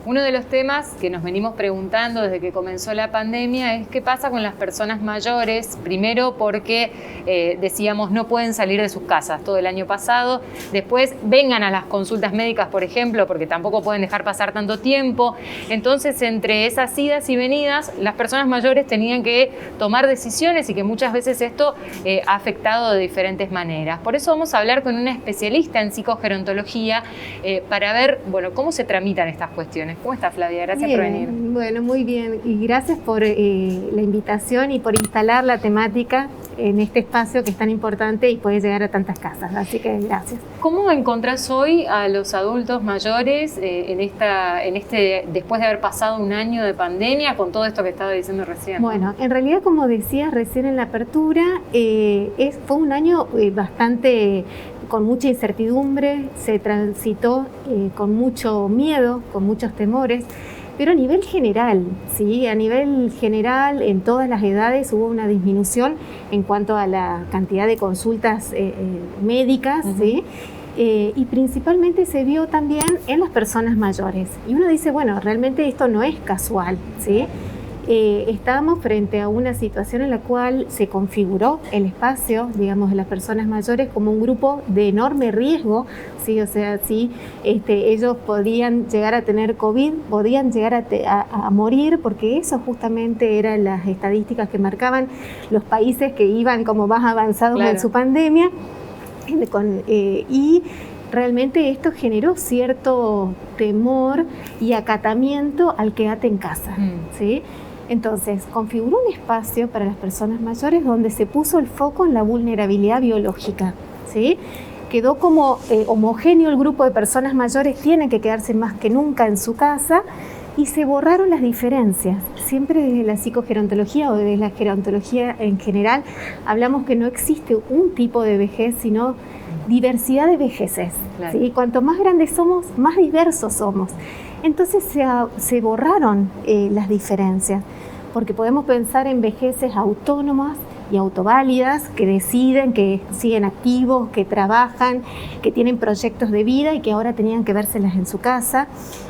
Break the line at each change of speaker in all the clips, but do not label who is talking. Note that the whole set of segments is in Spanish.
Uno de los temas que nos venimos preguntando desde que comenzó la pandemia es qué pasa con las personas mayores, primero porque decíamos no pueden salir de sus casas todo el año pasado, después vengan a las consultas médicas, por ejemplo, porque tampoco pueden dejar pasar tanto tiempo. Entonces, entre esas idas y venidas, las personas mayores tenían que tomar decisiones y que muchas veces esto ha afectado de diferentes maneras. Por eso vamos a hablar con una especialista en psicogerontología para ver, bueno, cómo se tramitan estas cuestiones. ¿Cómo está, Flavia? Gracias por venir.
Bueno, muy bien. Y gracias por la invitación y por instalar la temática en este espacio que es tan importante y puede llegar a tantas casas. Así que gracias.
¿Cómo encontrás hoy a los adultos mayores después de haber pasado un año de pandemia con todo esto que estaba diciendo recién?
Bueno, en realidad, como decías recién en la apertura, fue un año bastante con mucha incertidumbre, se transitó con mucho miedo, con muchos temores, pero a nivel general, ¿sí? A nivel general, en todas las edades hubo una disminución en cuanto a la cantidad de consultas médicas, ¿sí? Y principalmente se vio también en las personas mayores. Y uno dice, bueno, realmente esto no es casual, ¿sí? Estábamos frente a una situación en la cual se configuró el espacio, digamos, de las personas mayores como un grupo de enorme riesgo, ¿sí? O sea, sí, ellos podían llegar a tener COVID, podían llegar a morir, porque eso justamente eran las estadísticas que marcaban los países que iban como más avanzados en su pandemia. Y realmente esto generó cierto temor y acatamiento al quédate en casa, ¿sí? Entonces, configuró un espacio para las personas mayores donde se puso el foco en la vulnerabilidad biológica, ¿sí? Quedó como homogéneo el grupo de personas mayores, tienen que quedarse más que nunca en su casa, y se borraron las diferencias. Siempre desde la psicogerontología o desde la gerontología en general hablamos que no existe un tipo de vejez, sino diversidad de vejeces.
Claro.
¿Sí? Cuanto más grandes somos, más diversos somos. Entonces se borraron las diferencias, porque podemos pensar en vejeces autónomas y autoválidas, que deciden, que siguen activos, que trabajan, que tienen proyectos de vida y que ahora tenían que vérselas en su casa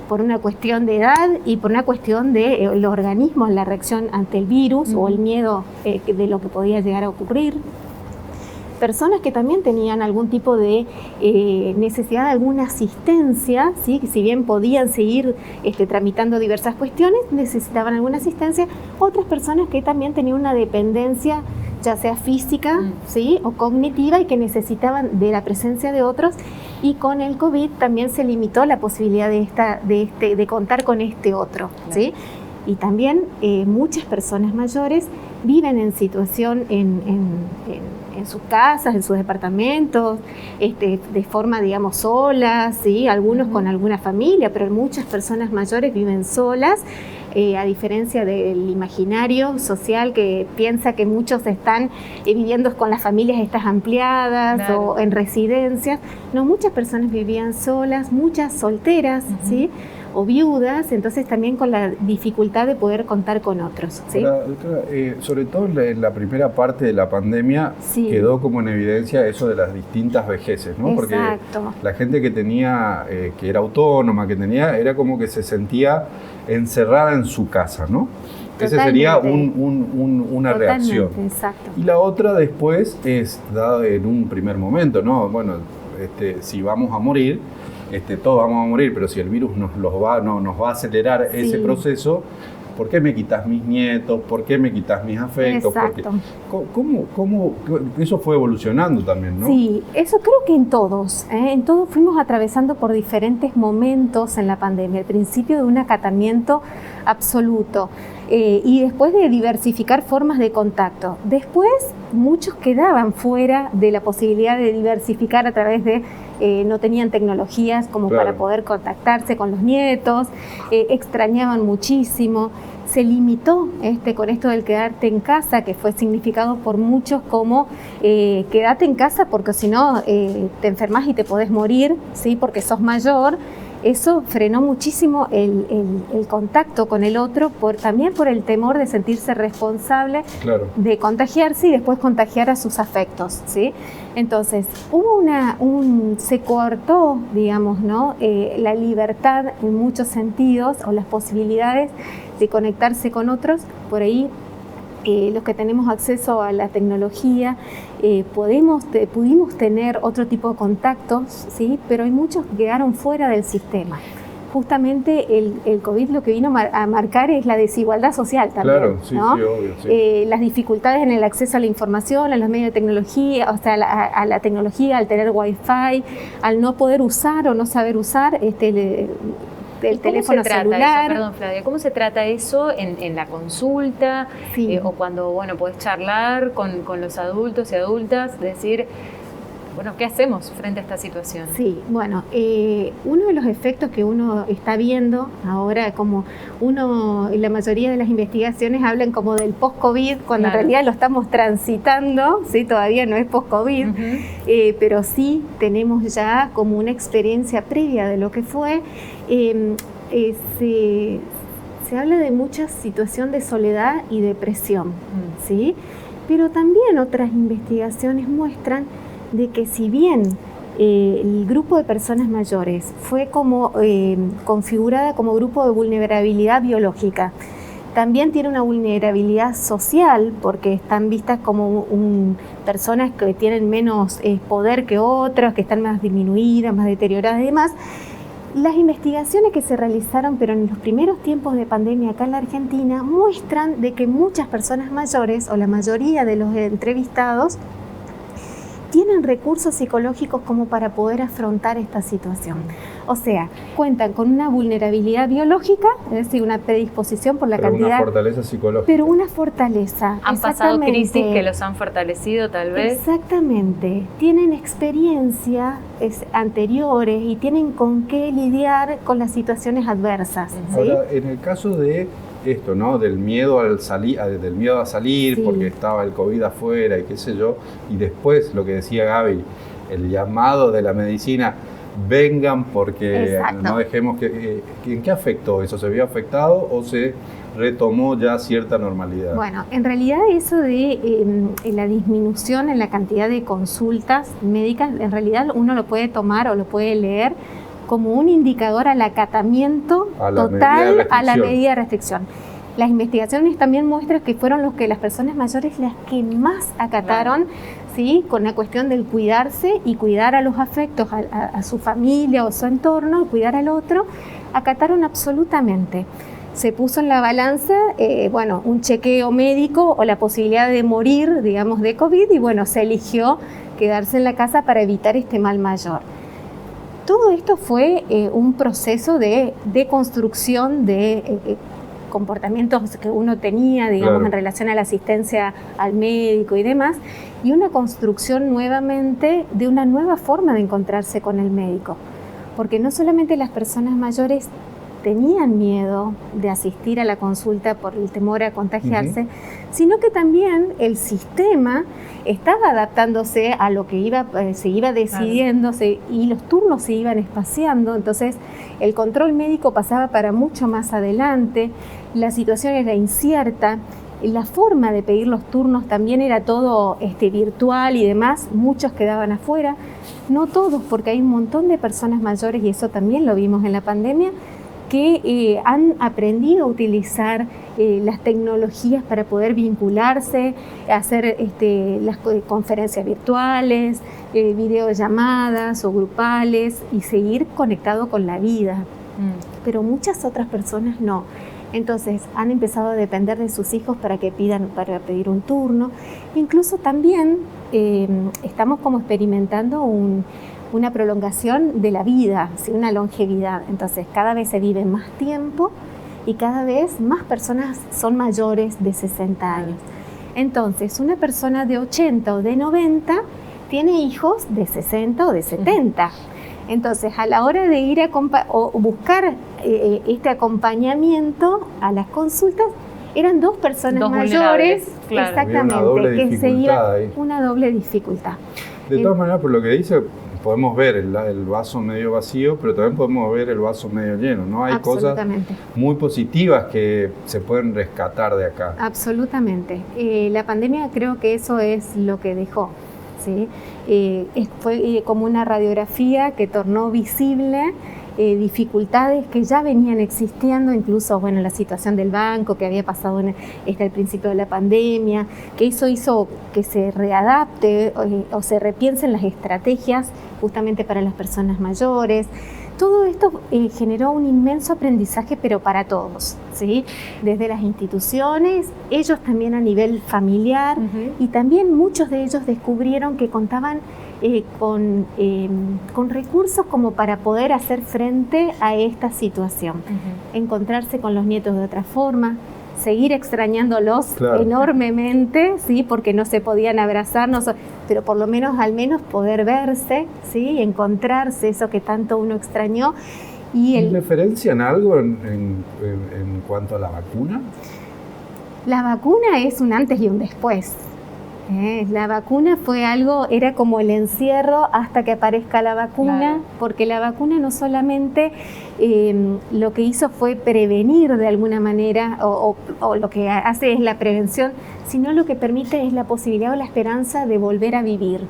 por una cuestión de edad y por una cuestión del organismo, la reacción ante el virus o el miedo de lo que podía llegar a ocurrir. Personas que también tenían algún tipo de necesidad de alguna asistencia, ¿sí? Que si bien podían seguir tramitando diversas cuestiones, necesitaban alguna asistencia. Otras personas que también tenían una dependencia, ya sea física, ¿sí? O cognitiva, y que necesitaban de la presencia de otros. Y con el COVID también se limitó la posibilidad de contar con este otro, ¿sí? Y también muchas personas mayores viven en situación en sus casas, en sus departamentos, de forma, digamos, solas, ¿sí? Algunos con alguna familia, pero muchas personas mayores viven solas, a diferencia del imaginario social que piensa que muchos están viviendo con las familias estas ampliadas, claro, o en residencias. No, muchas personas vivían solas, muchas solteras, ¿sí? O viudas, entonces también con la dificultad de poder contar con otros, ¿sí?
Doctora, sobre todo en la primera parte de la pandemia, sí, quedó como en evidencia eso de las distintas vejeces, ¿no?
Exacto.
Porque la gente que tenía, que era autónoma, era como que se sentía encerrada en su casa, ¿no? Ese sería una reacción.
Exacto.
Y la otra después es dada en un primer momento, ¿no? Bueno, si vamos a morir, todos vamos a morir, pero si el virus nos va a acelerar, sí, ese proceso, ¿por qué me quitas mis nietos? ¿Por qué me quitas mis afectos?
Exacto.
¿Cómo eso fue evolucionando también, no?
Sí, eso creo que en todos fuimos atravesando por diferentes momentos en la pandemia. Al principio de un acatamiento absoluto, y después de diversificar formas de contacto. Después muchos quedaban fuera de la posibilidad de diversificar a través de, no tenían tecnologías como para poder contactarse con los nietos, extrañaban muchísimo. Se limitó con esto del quedarte en casa, que fue significado por muchos como quédate en casa porque si no te enfermas y te podés morir, ¿sí? Porque sos mayor. eso frenó muchísimo el contacto con el otro, también por el temor de sentirse responsable de contagiarse y después contagiar a sus afectos, ¿sí? Entonces, se cortó, digamos, ¿no? La libertad en muchos sentidos, o las posibilidades de conectarse con otros. Por ahí, los que tenemos acceso a la tecnología, pudimos tener otro tipo de contactos, ¿sí? Pero hay muchos que quedaron fuera del sistema. Justamente el COVID lo que vino a marcar es la desigualdad social también.
Claro, sí,
¿no?
sí, obvio, sí.
Las dificultades en el acceso a la información, a los medios de tecnología, o sea, a la tecnología, al tener wifi, al no poder usar o no saber usar el teléfono celular.
Eso? Perdón, Flavia, ¿cómo se trata eso en la consulta?
Sí.
O cuando, bueno, podés charlar con los adultos y adultas, decir, bueno, ¿qué hacemos frente a esta situación?
Sí, bueno, uno de los efectos que uno está viendo ahora, como la mayoría de las investigaciones hablan como del post-COVID, cuando en realidad lo estamos transitando, ¿sí? Todavía no es post-COVID, pero sí tenemos ya como una experiencia previa de lo que fue. Se habla de mucha situación de soledad y depresión, ¿sí? Pero también otras investigaciones muestran de que si bien el grupo de personas mayores fue como configurada como grupo de vulnerabilidad biológica, también tiene una vulnerabilidad social, porque están vistas como personas que tienen menos poder que otras, que están más disminuidas, más deterioradas y demás. Las investigaciones que se realizaron, pero en los primeros tiempos de pandemia acá en la Argentina, muestran de que muchas personas mayores, o la mayoría de los entrevistados, tienen recursos psicológicos como para poder afrontar esta situación. O sea, cuentan con una vulnerabilidad biológica, es decir, una predisposición por la cantidad.
Una fortaleza psicológica.
Pero una fortaleza.
Han pasado crisis que los han fortalecido, tal vez.
Exactamente. Tienen experiencias anteriores y tienen con qué lidiar con las situaciones adversas. ¿Sí?
Ahora, en el caso de esto, ¿no? Del miedo a salir,
sí,
porque estaba el COVID afuera y qué sé yo, y después lo que decía Gaby, el llamado de la medicina, vengan porque no dejemos ¿en qué afectó eso? ¿Se vio afectado o se retomó ya cierta normalidad?
Bueno, en realidad eso de la disminución en la cantidad de consultas médicas, en realidad uno lo puede tomar o lo puede leer como un indicador al acatamiento total a la medida de restricción. Las investigaciones también muestran que fueron las personas mayores las que más acataron, ¿sí? Con la cuestión del cuidarse y cuidar a los afectos, a su familia o su entorno, cuidar al otro, acataron absolutamente. Se puso en la balanza, un chequeo médico o la posibilidad de morir, digamos, de COVID, y se eligió quedarse en la casa para evitar este mal mayor. Todo esto fue un proceso de deconstrucción de comportamientos que uno tenía, digamos, en relación a la asistencia al médico y demás, y una construcción nuevamente de una nueva forma de encontrarse con el médico. Porque no solamente las personas mayores tenían miedo de asistir a la consulta por el temor a contagiarse, sino que también el sistema estaba adaptándose a lo que se iba decidiendo y los turnos se iban espaciando, entonces el control médico pasaba para mucho más adelante, la situación era incierta, la forma de pedir los turnos también era todo virtual y demás, muchos quedaban afuera, no todos, porque hay un montón de personas mayores, y eso también lo vimos en la pandemia, que han aprendido a utilizar las tecnologías para poder vincularse, hacer las conferencias virtuales, videollamadas o grupales y seguir conectado con la vida. Pero muchas otras personas no. Entonces han empezado a depender de sus hijos para pedir un turno. Incluso también estamos como experimentando una prolongación de la vida, ¿sí? Una longevidad. Entonces cada vez se vive más tiempo y cada vez más personas son mayores de 60 años. Entonces una persona de 80 o de 90 tiene hijos de 60 o de 70. Entonces a la hora de ir o buscar este acompañamiento a las consultas, eran dos personas mayores,
exactamente,
que se iban una doble dificultad.
De todas maneras, por lo que dice, podemos ver el vaso medio vacío, pero también podemos ver el vaso medio lleno, ¿no? Hay cosas muy positivas que se pueden rescatar de acá.
Absolutamente. La pandemia creo que eso es lo que dejó, ¿sí? Fue como una radiografía que tornó visible dificultades que ya venían existiendo, incluso bueno, la situación del banco que había pasado al principio de la pandemia, que eso hizo que se readapte o se repiensen las estrategias justamente para las personas mayores. Todo esto generó un inmenso aprendizaje, pero para todos, ¿sí? Desde las instituciones, ellos también a nivel familiar, y también muchos de ellos descubrieron que contaban con recursos como para poder hacer frente a esta situación. Encontrarse con los nietos de otra forma, seguir extrañándolos enormemente, ¿sí? Porque no se podían abrazar, pero por lo menos al menos poder verse, ¿sí? Encontrarse, eso que tanto uno extrañó. ¿Y
referencian algo en cuanto a la vacuna?
La vacuna es un antes y un después. La vacuna fue algo, era como el encierro hasta que aparezca la vacuna, porque la vacuna no solamente lo que hizo fue prevenir de alguna manera, o lo que hace es la prevención, sino lo que permite es la posibilidad o la esperanza de volver a vivir,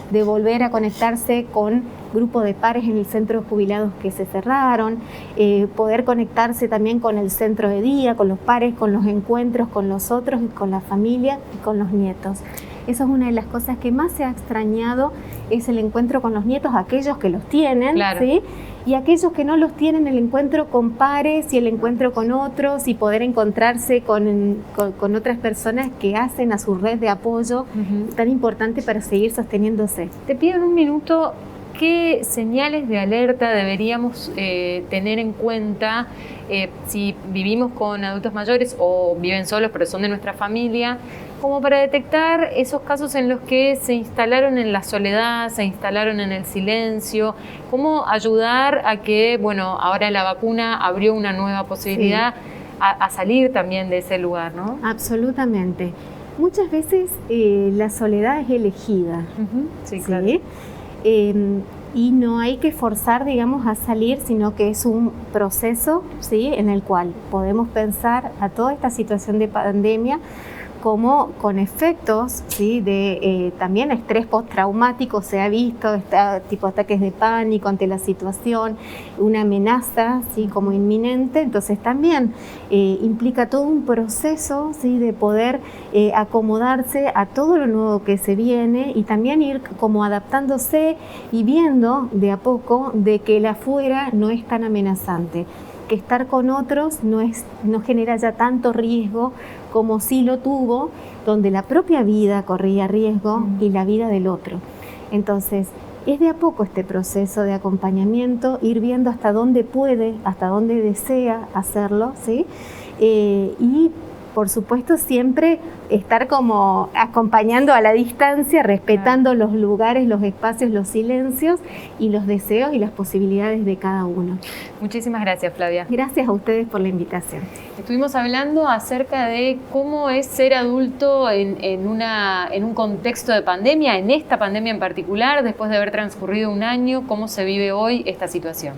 de volver a conectarse con grupo de pares en el centro de jubilados que se cerraron, poder conectarse también con el centro de día, con los pares, con los encuentros con los otros, con la familia y con los nietos. Eso es una de las cosas que más se ha extrañado, es el encuentro con los nietos, aquellos que los tienen, ¿sí? Y aquellos que no los tienen, el encuentro con pares y el encuentro con otros y poder encontrarse con otras personas que hacen a su red de apoyo tan importante para seguir sosteniéndose.
Te pido en un minuto, ¿qué señales de alerta deberíamos tener en cuenta si vivimos con adultos mayores o viven solos pero son de nuestra familia, como para detectar esos casos en los que se instalaron en la soledad, se instalaron en el silencio? ¿Cómo ayudar a que, bueno, ahora la vacuna abrió una nueva posibilidad a salir también de ese lugar, ¿no?
Absolutamente. Muchas veces la soledad es elegida.
Sí, claro.
Y no hay que forzar, digamos, a salir, sino que es un proceso, ¿sí? En el cual podemos pensar a toda esta situación de pandemia como con efectos, ¿sí? De también estrés postraumático, se ha visto, tipo ataques de pánico ante la situación, una amenaza, ¿sí? Como inminente. Entonces también implica todo un proceso, ¿sí? De poder acomodarse a todo lo nuevo que se viene y también ir como adaptándose y viendo de a poco de que el afuera no es tan amenazante, que estar con otros no genera ya tanto riesgo como sí lo tuvo, donde la propia vida corría riesgo y la vida del otro. Entonces, es de a poco este proceso de acompañamiento, ir viendo hasta dónde puede, hasta dónde desea hacerlo, ¿sí? Y por supuesto siempre estar como acompañando a la distancia, respetando los lugares, los espacios, los silencios y los deseos y las posibilidades de cada uno.
Muchísimas gracias, Flavia.
Gracias a ustedes por la invitación.
Estuvimos hablando acerca de cómo es ser adulto en un contexto de pandemia, en esta pandemia en particular, después de haber transcurrido un año, cómo se vive hoy esta situación.